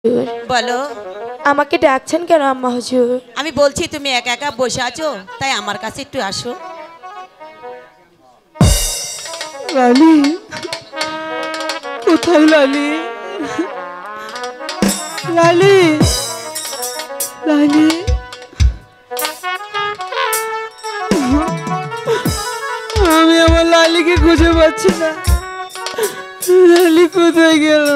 বলো আমাকে ডাকছেন কেন আম্মা হুজুর? আমি বলছি তুমি একা একা বসে আছো, তাই আমার কাছে একটু আসো। লালি কোথায়? লালি লালি লালি আমি আমার লালিকে খুঁজে পাচ্ছি না। লালি কোথায় গেল?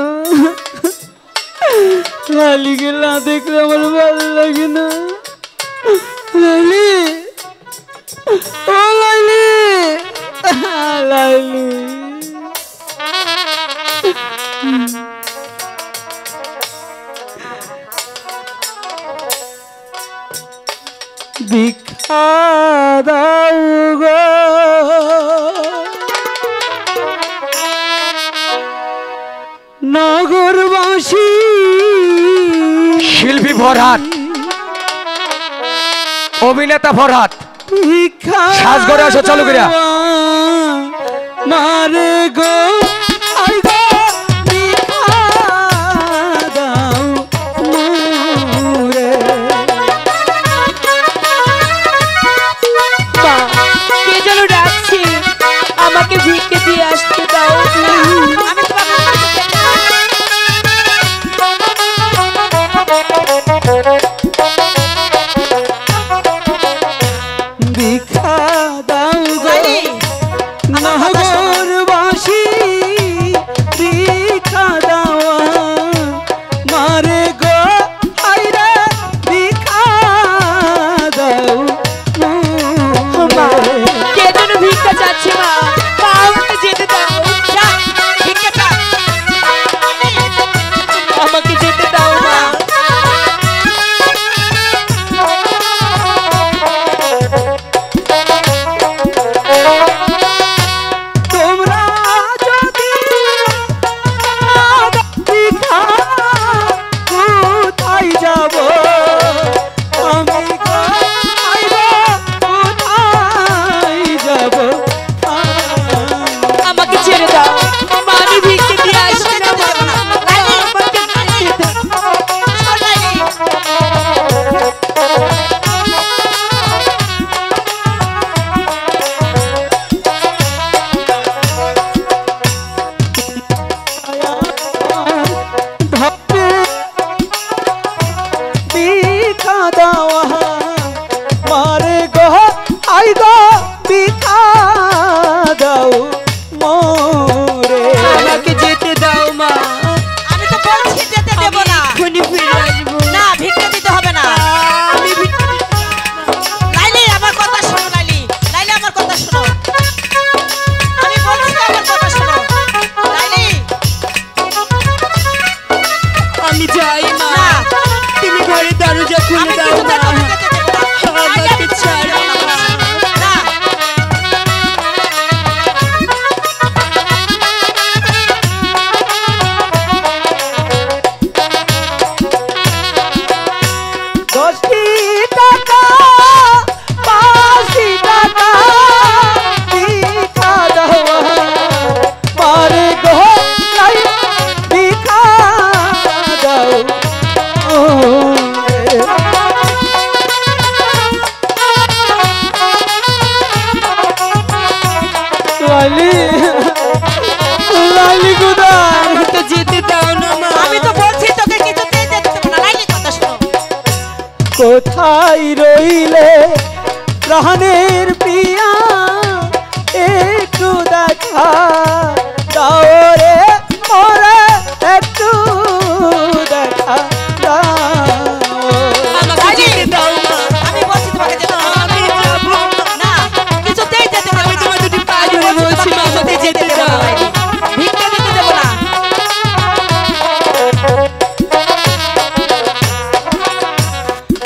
লালিকে না দেখলে আমার ভালো লাগে না। লালি, ও লালি, লালি ভিক্ষা দাও গো নগরবাসী। শিল্পী ফরহাদ, অভিনেতা ফরহাদ, সাজ করে আসো, চালু করে মারে গো আই গো ভিক্ষা দাও মোরে। মা, কে যেন ডাকছে, আমাকে ভিক্ষে দিয়ে আসতে দাও। আমি ভিক্ষা দাও গো নগরবাসী, ভিক্ষা দাও মারে গো আই রে ভিক্ষা দাও মা, কে যেন ভিক্ষা চাচ্ছে মা, আমাকে যেতে দাও, আমাকে যেতে দাও মা। তোমরা যদি ভিক্ষা কোথায় যাব আমি গো আই রে কোথায় যাব? আমাকে ছেড়ে দাও মা, আমি ভিক্ষে দিয়ে আসতে না মা, আমাকে যেতে দাও। ভাবে ভিক্ষা দেওয়া মারে গো আই গো ভিক্ষা দাও মোরে। আমাকে যেতে দাও মা, আমি তো বলছি যেতে দেব না। এক্ষুনি ফিরে আসবো। না, ভিক্ষা দিতে হবে না। আমি ভিক্ষে লাইলি, আমার কথা শোনো। লাইলি, লাইলি, আমার কথা শোনো। আমি বলছি তো, আমার কথা শোনো। লাইলি, আমি যাই মা, না, তুমি ঘরের দরজা খুলে আমি দাও কিছুতে মা, তোকে যেতে দেব না। লাইলি, আমাকে ছাড়ো মা। না, দশটি টাকা পাঁচটি টাকা ভিক্ষা দেওয়া মারে গো আই ভিক্ষা দাও মোরে। লালি, লালি কোথায়? তো যেতে দাও না মা, আমি তো বলছি তোকে কিছুতেই যেতে দেব না। লাইলি, কথা শোনো। কোথায় রইলে প্রাণের প্রিয়া একটু দেখা দাও রে ওরে, একটু দেখা দাও। আমাকে যেতে দাও মা, আমি বলছি তোমাকে যেতে দেব না। আমি যাবো না, কিছুতেই যেতে দেব আমি না। তোমার দুটি পা ধরে বলছি মা, আমাকে যেতে দাও। ভিক্ষা দিতে দেব না।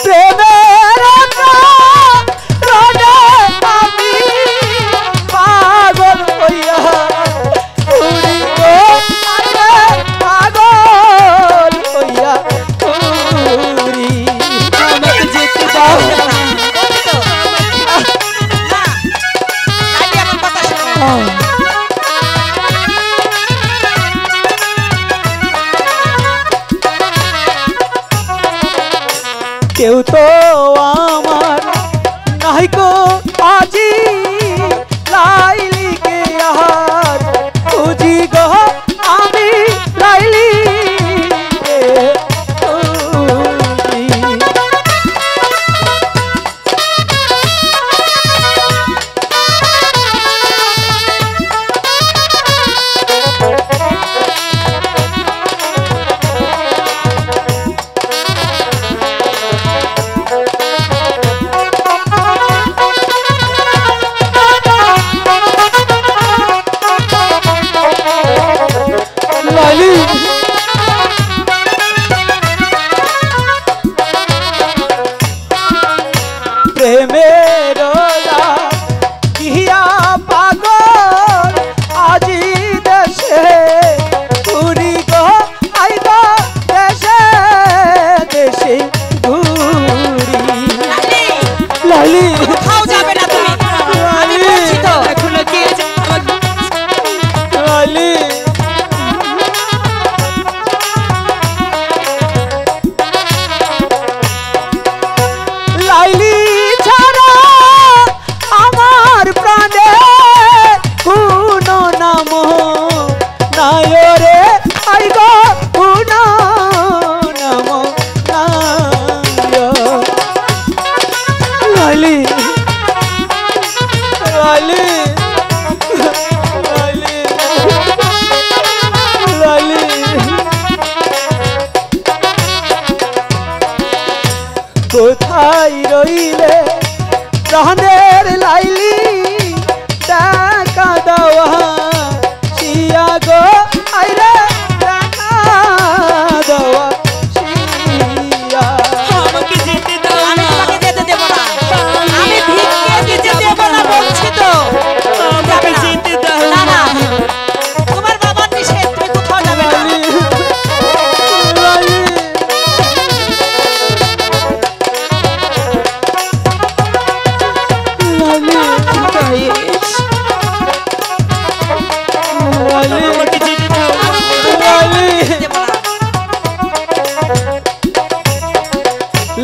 প্রেমের রনে আমি পাগল হইয়া উড়িব আরে পাগল কেউ তো আমার নাই গো আজি লাইলিকে আর খুঁজি গো আমি লাইলি প্রেমের কিয়া পাগল আজি দেশে ঘুরি গো আইব দেশে দেশে ঘুরি লালি কোথাও যাবে না তুমি আমি বলছি তো এখনো কে লালি লাইলি ছাড়া আমার প্রাণে কোনো নাম নাই রে আইগ কোনো নাম নাই লাইলি লাইলি লাইলি লাইলি কোথায় রইলে প্রাণের লাইলি দেখা দেওয়া শিয়া গো আইরে দেখা দেওয়া শিয়া আমাকে যেতে দাও আমি না তোমাকে যেতে দেব না আমি ভিক্ষে দিতে দেব না বলছি তো আমাকে যেতে দাও না না তোমার বাবার নিষেধ তুমি কোথাও যাবে না লাইলি আমাকে যেতে দাও দেব না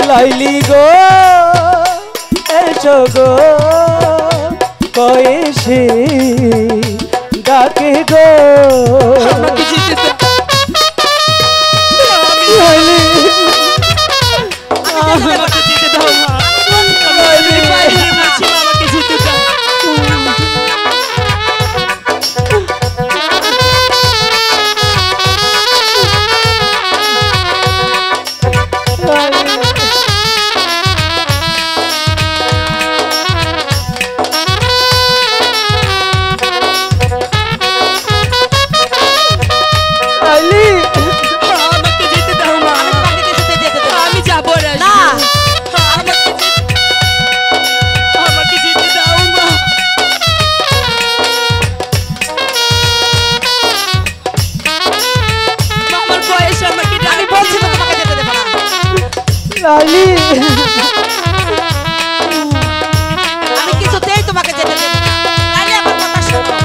লাইলি গো এসো গো কয়েসে ডাকে গো আমাকে যেতে দাও লাইলি আমাকে যেতে দাও মা আমি বাইরে বলছি আমাকে যেতে দাও লাইলি আমাকে যেতে দাও মা তোমাকে কিছুতে যেতে দেব না আমি যাবো না আমাকে যেতে দাও মা আমার বয়স আমাকে আমি বলছি তো তোমাকে যেতে দেব না লাইলি আমি কিছুতেই তোমাকে যেতে দেব না লাইলি আমার কথা শোনো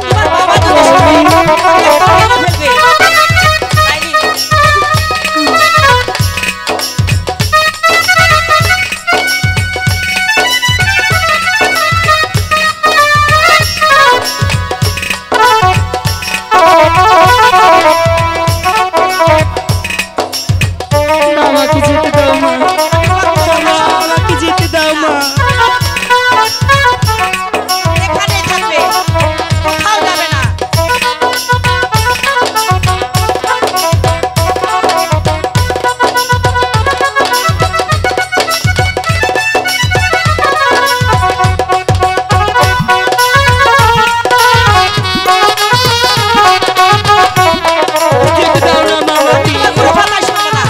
তোমার বাবা যদি শোনে তোমাকে মেরে ফেলবে লাইলি আমাকে যেতে দাও মা আমাকে যেতে দাও মা এখানেই থাকবে কোথাও যাবে না যেতে দাও না মা আমাকে তোমার কোনো কথা শুনবে না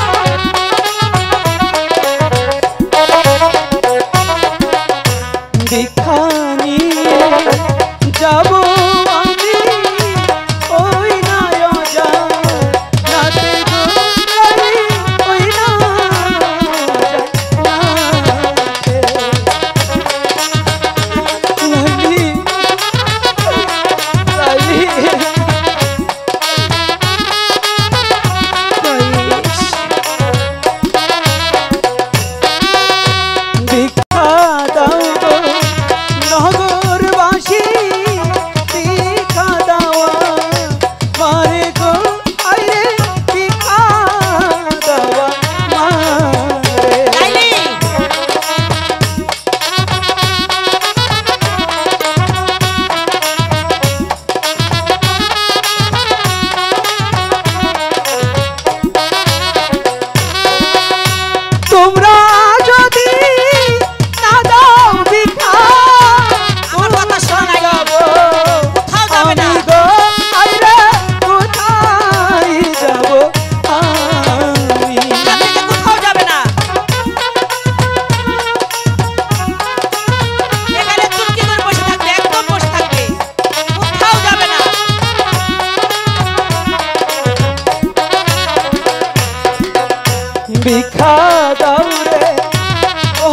ভিক্ষা দাও রে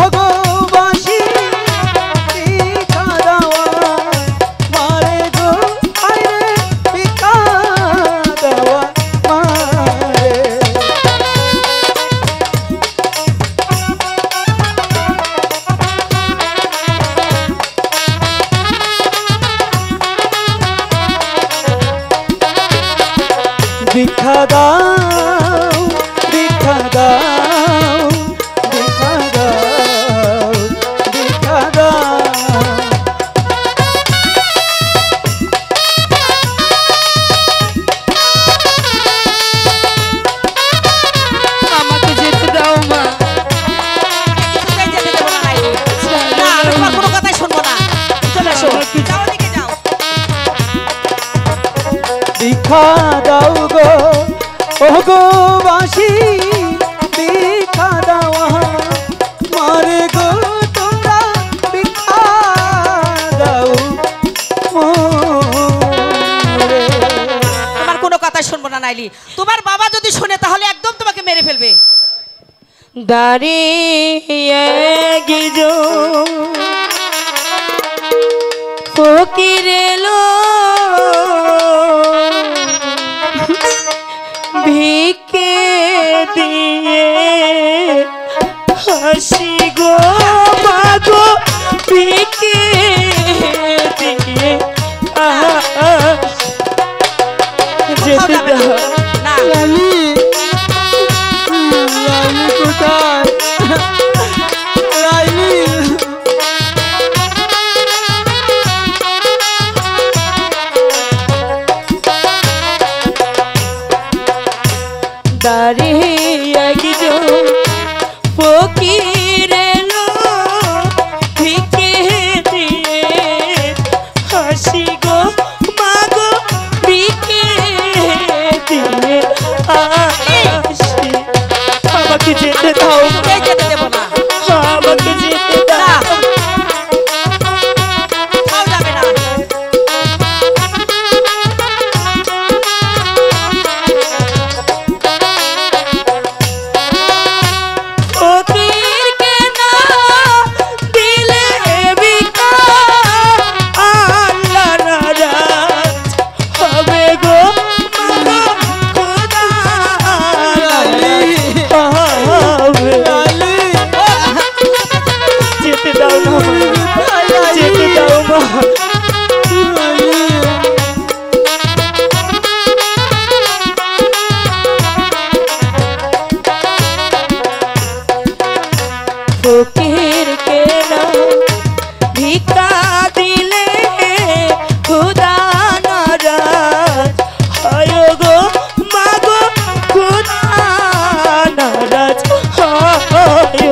ওগো বাঁশি ভিক্ষা দাও মারে গো আরে ভিক্ষা দাও মারে ভিক্ষা দাও ভিক্ষা দাও ভিক্ষা দাও ভিক্ষা দাও আমাকে যেতে দাও মা। কিছুতেই যেতে দেবো না লাইলি। না, আমি তোমার কোনো কথাই শুনবো না। চলে এসো। যাও ওদিকে যাও। ভিক্ষা দাও গো ওগো বাঁশি ভিক্ষা দাও মারে গো তোমরা ভিক্ষা দাও মোরে। তোমার কোনো কথাই শুনবো না নাইলি। তোমার বাবা যদি শুনে তাহলে একদম তোমাকে মেরে ফেলবে। দাঁড়িয়ে গিজো ফকির এলো ভিকে দিয়ে হাসি গো মাগো ভিকে দিয়ে যেতে দাও। না, লালি লালি কোথায় লালি দাঁড়িয়ে গিজো ফকির এলো ভিকে দিয়ে হাসি গো মাগো ভিকে দিয়ে হাসি। আমাকে যেতে দাও, কিছুতেই যেতে দেবো না। আমাকে যেতে দাও। কোথাও যাবে না। ফকিরকে না দিলে ভিক্ষা আল্লাহ নারাজ হবে গো মাগো খোদা লালি হবে। লালি যেতে দাও না মা, যেতে দাও মা। ফকিরকে না ভিক্ষা দিলে খুদা নারাজ হয় গো মাগো খুদা নারাজ হয়।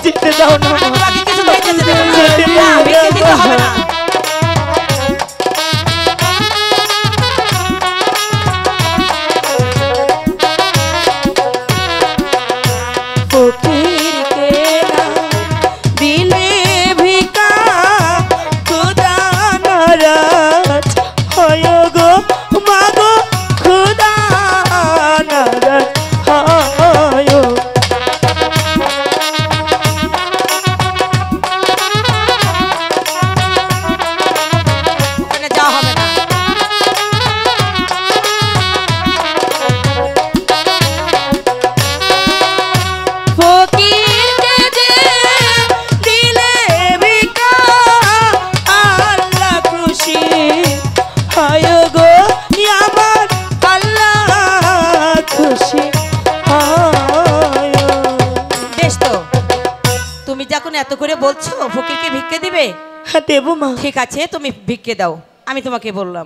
যেতে দাও না মা, তোমাকে কিছুতেই যেতে দেবো না। যেতে না, দাও ভিক্ষে দিতে হবে না। ফকিরকে না দিলে ভিক্ষা খুদা নারাজ হয় গো মাগো খুদা নারাজ হয়। ওখানে যাওয়া হবে না। ফকিরকে যে দিলে ভিক্ষা আল্লাহ খুশি হয় গো আমার আল্লাহ খুশি হয়। বেশ তো, তুমি যখন এত করে বলছো ফকিরকে ভিক্ষে দিবে, দেবো মা। ঠিক আছে তুমি ভিক্ষে দাও, আমি তোমাকে বললাম।